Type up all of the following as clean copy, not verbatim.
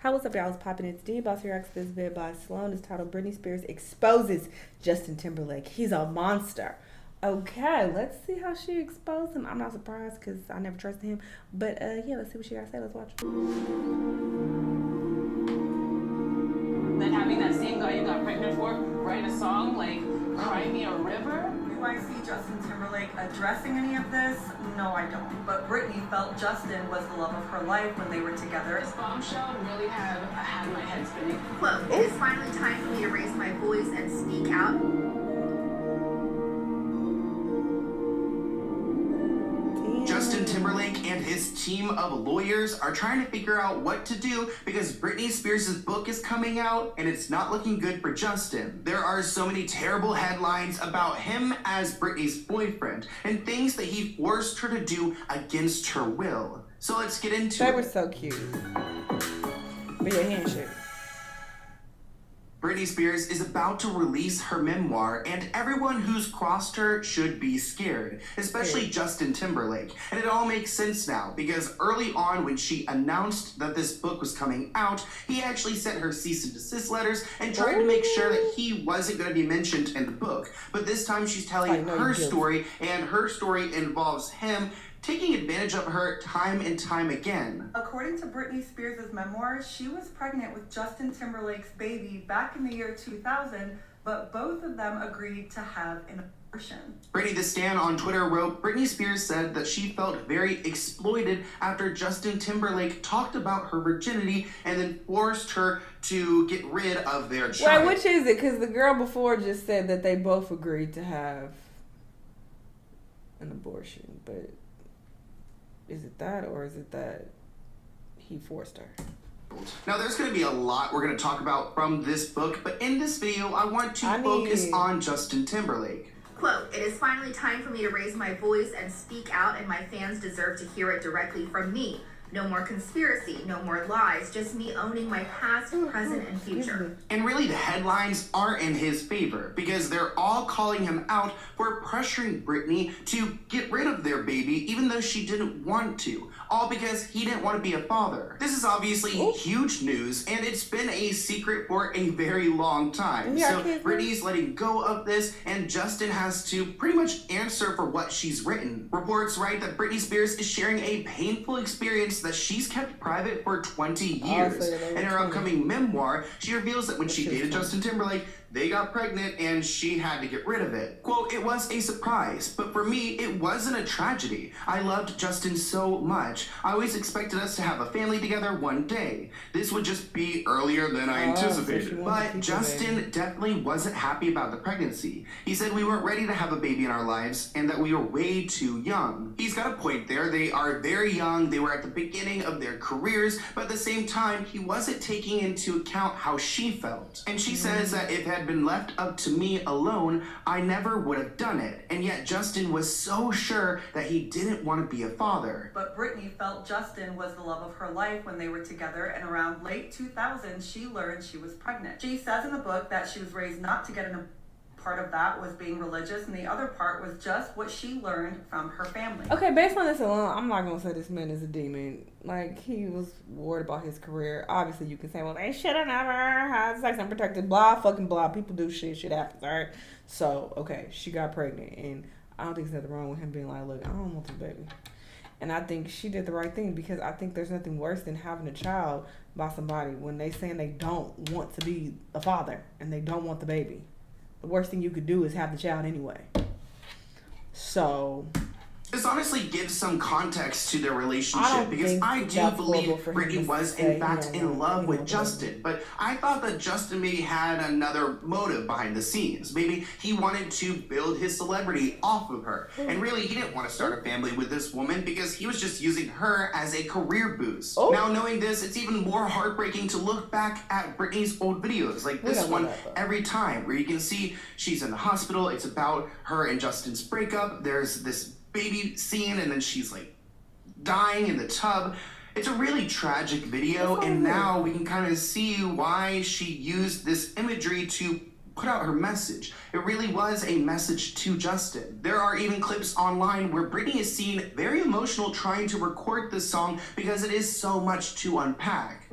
How what's up, y'all? It's popping. It's D. Boss here. This vid by Sloan is titled "Britney Spears exposes Justin Timberlake. He's a monster." Okay, let's see how she exposed him. I'm not surprised because I never trusted him. But yeah, let's see what she got to say. Let's watch. Then having that same guy you got pregnant for write a song like "Cry Me a River." Do I see Justin Timberlake addressing any of this? No, I don't. But Britney felt Justin was the love of her life when they were together. This bombshell really had my head spinning. Quote, "It is finally time for me to raise my voice and speak out." Justin Timberlake and his team of lawyers are trying to figure out what to do because Britney Spears' book is coming out and it's not looking good for Justin. There are so many terrible headlines about him as Britney's boyfriend and things that he forced her to do against her will. So let's get into it. They were so cute. But your handshake. Britney Spears is about to release her memoir, and everyone who's crossed her should be scared, especially Justin Timberlake. And it all makes sense now, because early on when she announced that this book was coming out, he actually sent her cease and desist letters and tried to make sure that he wasn't going to be mentioned in the book. But this time she's telling her story, and her story involves him taking advantage of her time and time again. According to Britney Spears' memoirs, she was pregnant with Justin Timberlake's baby back in the year 2000, but both of them agreed to have an abortion. Britney the Stan on Twitter wrote, Britney Spears said that she felt very exploited after Justin Timberlake talked about her virginity and then forced her to get rid of their child. Wait, which is it? Because the girl before just said that they both agreed to have an abortion, but is it that, or is it that he forced her? Now, there's going to be a lot we're going to talk about from this book, but in this video, I want to focus on Justin Timberlake. Quote, "It is finally time for me to raise my voice and speak out, and my fans deserve to hear it directly from me. No more conspiracy, no more lies, just me owning my past, present, and future." And really, the headlines are in his favor because they're all calling him out for pressuring Britney to get rid of their baby even though she didn't want to, all because he didn't want to be a father. This is obviously huge news, and it's been a secret for a very long time. So Britney's letting go of this, and Justin has to pretty much answer for what she's written. Reports write that Britney Spears is sharing a painful experience that she's kept private for 20 years. In her upcoming memoir, she reveals that when she dated Justin Timberlake, they got pregnant and she had to get rid of it. Quote, "It was a surprise, but for me, it wasn't a tragedy. I loved Justin so much. I always expected us to have a family together one day. This would just be earlier than I anticipated." But Justin definitely wasn't happy about the pregnancy. He said we weren't ready to have a baby in our lives and that we were way too young. He's got a point there. They are very young. They were at the beginning of their careers, but at the same time, he wasn't taking into account how she felt. And she says that if it had been left up to me alone, I never would have done it. And yet Justin was so sure that he didn't want to be a father. But Britney felt Justin was the love of her life when they were together, and around late 2000s, she learned she was pregnant. She says in the book that she was raised not to get an abortion. Part of that was being religious, and the other part was just what she learned from her family. Okay, based on this alone, I'm not gonna say this man is a demon. Like, he was worried about his career. Obviously, you can say, well, they should have never had sex unprotected, blah, fucking blah. People do shit happens, all right? So, okay, she got pregnant, and I don't think there's nothing wrong with him being like, look, I don't want this baby. And I think she did the right thing, because I think there's nothing worse than having a child by somebody when they saying they don't want to be a father and they don't want the baby. The worst thing you could do is have the child anyway. So this honestly gives some context to their relationship, because I do believe Britney was in fact in love with Justin, but I thought that Justin maybe had another motive behind the scenes. Maybe he wanted to build his celebrity off of her, and really he didn't want to start a family with this woman because he was just using her as a career boost. Now, knowing this, it's even more heartbreaking to look back at Britney's old videos, like this one, Every Time, where you can see she's in the hospital. It's about her and Justin's breakup. There's this baby scene, and then she's like dying in the tub. It's a really tragic video, and now we can kind of see why she used this imagery to put out her message. It really was a message to Justin. There are even clips online where Britney is seen very emotional trying to record this song because it is so much to unpack.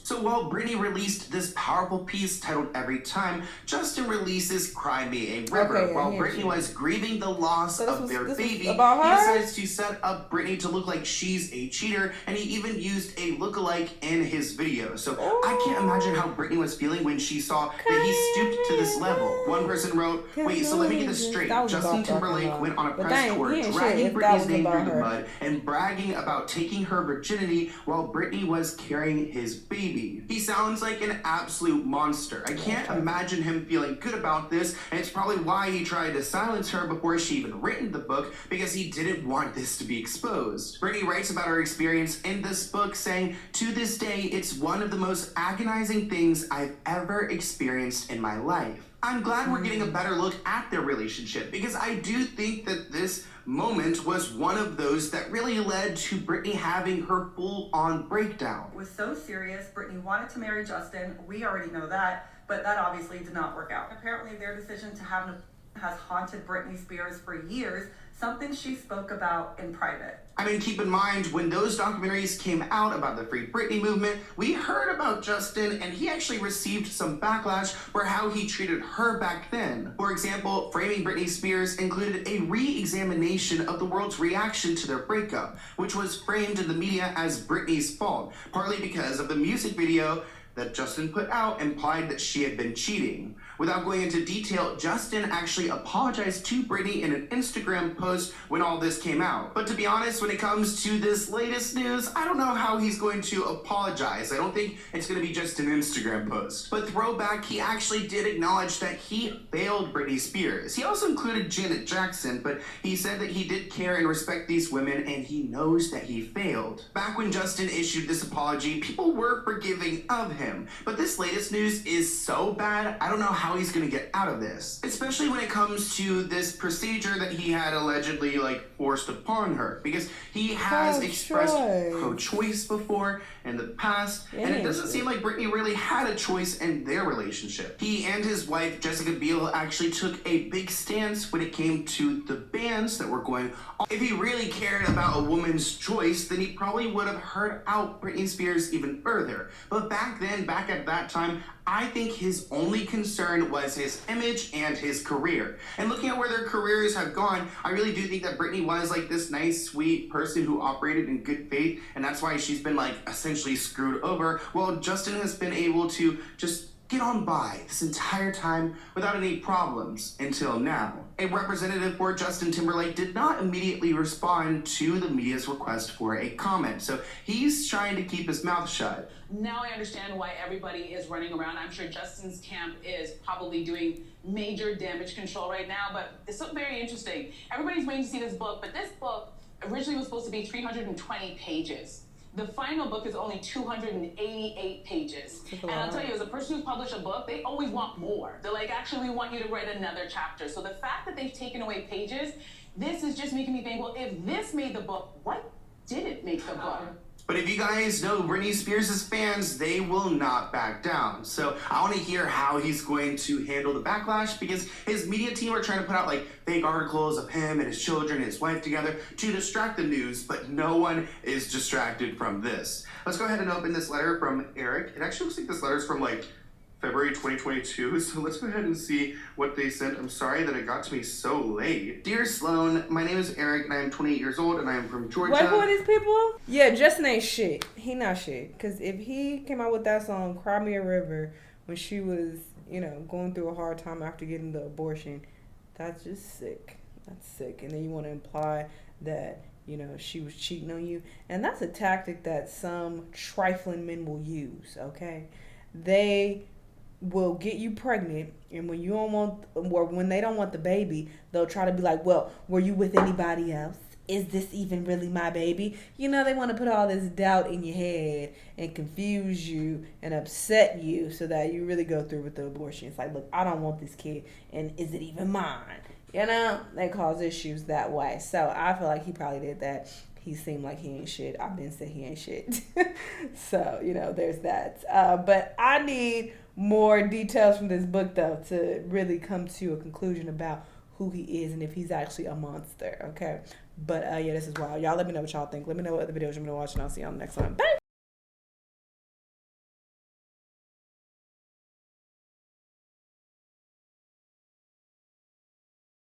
So while Britney released this powerful piece titled Every Time, Justin releases Cry Me a River. Okay, while Britney was grieving the loss of their baby, he about her? decides to set up Britney to look like she's a cheater, and he even used a lookalike in his video. So I can't imagine how Britney was feeling when she saw that he stooped to this level. One person wrote, wait, so let me get this straight. Justin Timberlake went on a press tour dragging Britney's name through the mud and bragging about taking her virginity while Britney was carrying his baby. He sounds like an absolute monster. I can't imagine him feeling good about this, and it's probably why he tried to silence her before she even written the book, because he didn't want this to be exposed. Britney writes about her experience in this book, saying, "To this day, it's one of the most agonizing things I've ever experienced in my life. I'm glad we're getting a better look at their relationship, because I do think that this moment was one of those that really led to Britney having her full-on breakdown." It was so serious. Britney wanted to marry Justin. We already know that, but that obviously did not work out. Apparently, their decision to have an has haunted Britney Spears for years, something she spoke about in private. I mean, keep in mind, when those documentaries came out about the Free Britney movement, we heard about Justin, and he actually received some backlash for how he treated her back then. For example, Framing Britney Spears included a re-examination of the world's reaction to their breakup, which was framed in the media as Britney's fault, partly because of the music video that Justin put out implied that she had been cheating. Without going into detail, Justin actually apologized to Britney in an Instagram post when all this came out. But to be honest, when it comes to this latest news, I don't know how he's going to apologize. I don't think it's going to be just an Instagram post. But throwback, he actually did acknowledge that he failed Britney Spears. He also included Janet Jackson, but he said that he did care and respect these women, and he knows that he failed. Back when Justin issued this apology, people were forgiving of him. But this latest news is so bad, I don't know how he's gonna get out of this. Especially when it comes to this procedure that he had allegedly forced upon her. Because he has expressed pro-choice before in the past, and it doesn't seem like Britney really had a choice in their relationship. He and his wife, Jessica Biel, actually took a big stance when it came to the bans that were going on. If he really cared about a woman's choice, then he probably would have heard out Britney Spears even further. But back then, back at that time, I think his only concern was his image and his career. And looking at where their careers have gone, I really do think that Britney was this nice, sweet person who operated in good faith, and that's why she's been essentially screwed over, while Justin has been able to just get on by this entire time without any problems until now. A representative for Justin Timberlake did not immediately respond to the media's request for a comment, so he's trying to keep his mouth shut. Now I understand why everybody is running around. I'm sure Justin's camp is probably doing major damage control right now, but it's something very interesting. Everybody's waiting to see this book, but this book originally was supposed to be 320 pages. The final book is only 288 pages. And I'll tell you, as a person who's published a book, they always want more. They're actually, we want you to write another chapter. So the fact that they've taken away pages, this is just making me think, well, if this made the book, what didn't make the book? But if you guys know Britney Spears' fans, they will not back down. So I want to hear how he's going to handle the backlash, because his media team are trying to put out fake articles of him and his children and his wife together to distract the news, but no one is distracted from this. Let's go ahead and open this letter from Eric. It actually looks like this letter is from February 2022, so let's go ahead and see what they sent. I'm sorry that it got to me so late. Dear Sloan, my name is Eric, and I am 28 years old, and I am from Georgia. Wait, who are these people? Yeah, Justin ain't shit. He not shit. Because if he came out with that song, Cry Me a River, when she was, going through a hard time after getting the abortion, that's just sick. That's sick. And then you want to imply that, she was cheating on you. And that's a tactic that some trifling men will use, okay? They will get you pregnant, and when you don't want, or when they don't want the baby, they'll try to be like, well, were you with anybody else? Is this even really my baby? They want to put all this doubt in your head and confuse you and upset you so that you really go through with the abortion. It's look, I don't want this kid, and is it even mine? You know, they cause issues that way. So I feel like he probably did that. He seemed like he ain't shit. I've been saying he ain't shit. So, you know, there's that. But I need more details from this book, though, to really come to a conclusion about who he is and if he's actually a monster, okay? But, yeah, this is wild. Y'all let me know what y'all think. Let me know what other videos you're going to watch, and I'll see y'all next time. Bye!